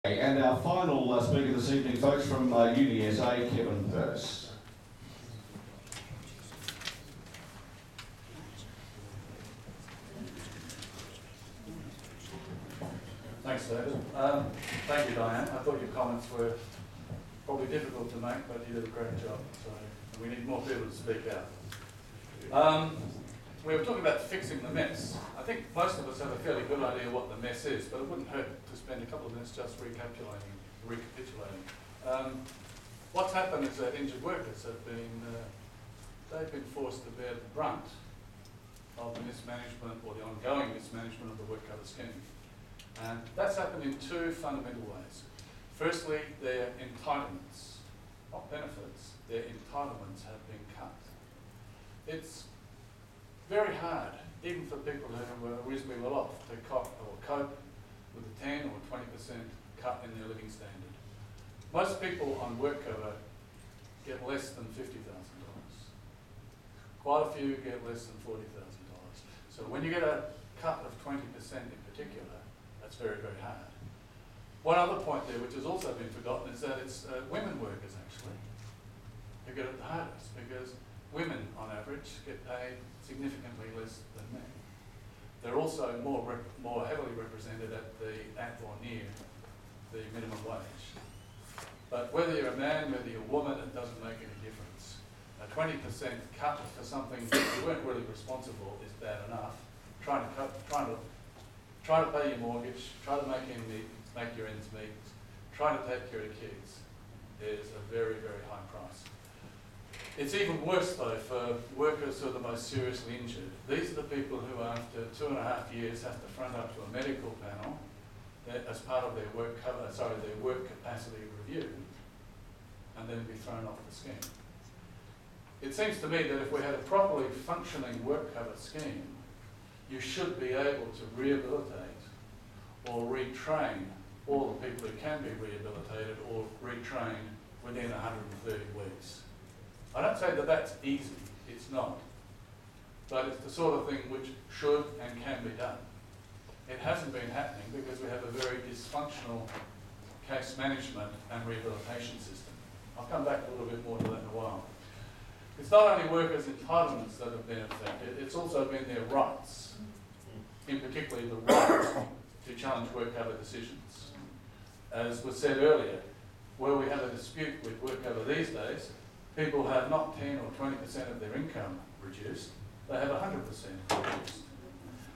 And our final speaker this evening, folks, from UniSA, Kevin Purse. Thanks, David. Thank you, Diane. I thought your comments were probably difficult to make, but you did a great job. So we need more people to speak out. We were talking about fixing the mess. I think most of us have a fairly good idea what the mess is, but it wouldn't hurt to spend a couple of minutes just recapitulating. What's happened is that injured workers have they've been forced to bear the brunt of the mismanagement or the ongoing mismanagement of the WorkCover scheme. And that's happened in two fundamental ways. Firstly, their entitlements, not benefits, their entitlements have been cut. It's very hard, even for people who are reasonably well off, to cope with a 10 or 20% cut in their living standard. Most people on WorkCover get less than $50,000. Quite a few get less than $40,000. So when you get a cut of 20% in particular, that's very, very hard. One other point there, which has also been forgotten, is that it's women workers actually who get it the hardest, because women on average get paid significantly less than men. They're also more heavily represented at or near the minimum wage. But whether you're a man, whether you're a woman, it doesn't make any difference. A 20% cut for something that you weren't really responsible is bad enough. Trying to pay your mortgage, try to make your ends meet, trying to take care of kids is a very, very high price. It's even worse though for workers who are the most seriously injured. These are the people who after 2.5 years have to front up to a medical panel as part of their work capacity review and then be thrown off the scheme. It seems to me that if we had a properly functioning WorkCover scheme, you should be able to rehabilitate or retrain all the people who can be rehabilitated or retrained within 130 weeks. I don't say that that's easy, it's not. But it's the sort of thing which should and can be done. It hasn't been happening because we have a very dysfunctional case management and rehabilitation system. I'll come back a little bit more to that in a while. It's not only workers' entitlements that have been affected, it's also been their rights, in particular the right to challenge WorkCover decisions. As was said earlier, where we have a dispute with WorkCover these days, people have not 10 or 20% of their income reduced, they have 100% reduced.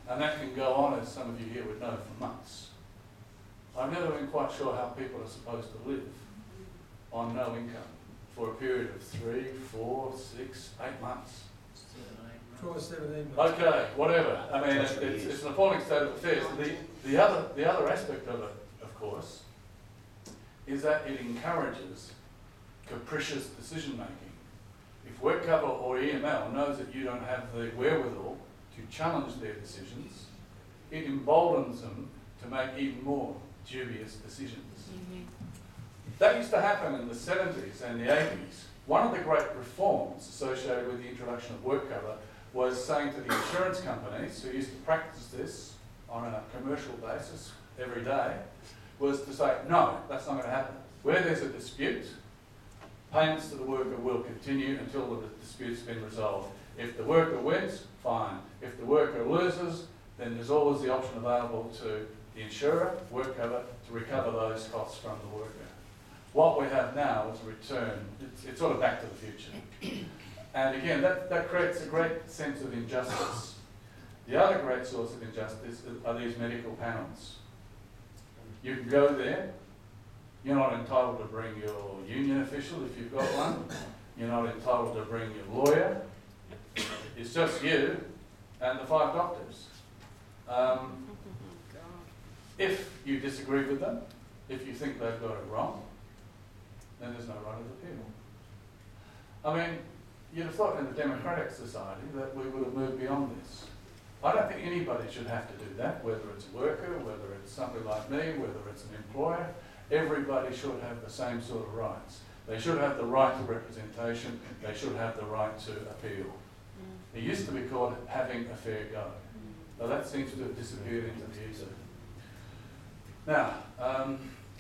And that can go on, as some of you here would know, for months. I've never been quite sure how people are supposed to live on no income for a period of 3, 4, 6, 8 months. 17 months. Okay, whatever. I mean, it's an appalling state of affairs. The other aspect of it, of course, is that it encourages capricious decision making. If WorkCover or EML knows that you don't have the wherewithal to challenge their decisions, it emboldens them to make even more dubious decisions. That used to happen in the 70s and the 80s. One of the great reforms associated with the introduction of WorkCover was saying to the insurance companies, who used to practice this on a commercial basis every day, was to say, no, that's not going to happen. Where there's a dispute, payments to the worker will continue until the dispute's been resolved. If the worker wins, fine. If the worker loses, then there's always the option available to the insurer, WorkCover, to recover those costs from the worker. What we have now is a return, it's sort of back to the future. And again, that creates a great sense of injustice. The other great source of injustice are these medical panels. You can go there, you're not entitled to bring your union official if you've got one, you're not entitled to bring your lawyer, it's just you and the 5 doctors. If you disagree with them, if you think they've got it wrong, then there's no right of appeal. I mean, you'd have thought in a democratic society that we would have moved beyond this. I don't think anybody should have to do that, whether it's a worker, whether it's somebody like me, whether it's an employer. Everybody should have the same sort of rights. They should have the right to representation. They should have the right to appeal. It used to be called having a fair go. But that seems to have disappeared into the ether. Now,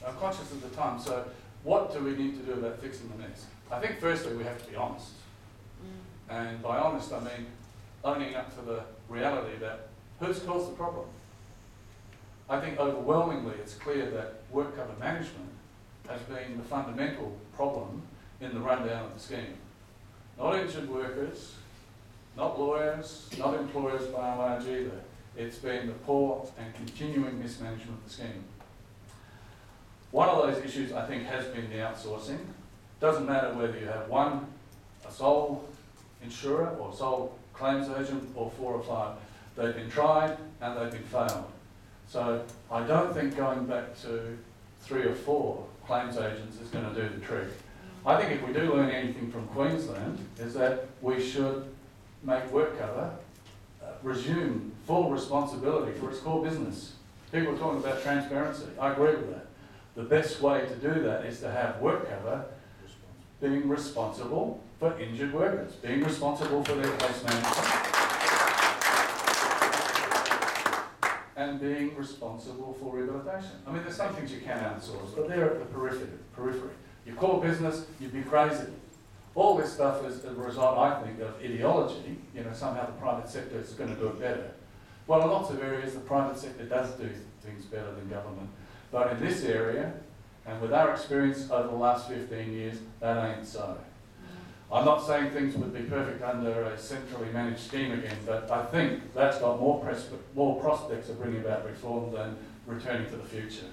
I'm conscious of the time, so what do we need to do about fixing the mess? I think firstly we have to be honest. And by honest I mean owning up to the reality that who's caused the problem. I think overwhelmingly it's clear that work cover management has been the fundamental problem in the rundown of the scheme. Not injured workers, not lawyers, not employers by and large either. It's been the poor and continuing mismanagement of the scheme. One of those issues I think has been the outsourcing. Doesn't matter whether you have a sole insurer or sole claims agent or 4 or 5. They've been tried and they've been failed. So I don't think going back to 3 or 4 claims agents is going to do the trick. I think if we do learn anything from Queensland is that we should make WorkCover resume full responsibility for its core business. People are talking about transparency. I agree with that. The best way to do that is to have WorkCover being responsible for injured workers, being responsible for their case management, and being responsible for rehabilitation. I mean, there's some things you can outsource, but they're at the periphery. Your core business, you'd be crazy. All this stuff is a result, I think, of ideology. You know, somehow the private sector is going to do it better. Well, in lots of areas, the private sector does do things better than government. But in this area, and with our experience over the last 15 years, that ain't so. I'm not saying things would be perfect under a centrally managed scheme again, but I think that's got more prospects of bringing about reform than returning to the future.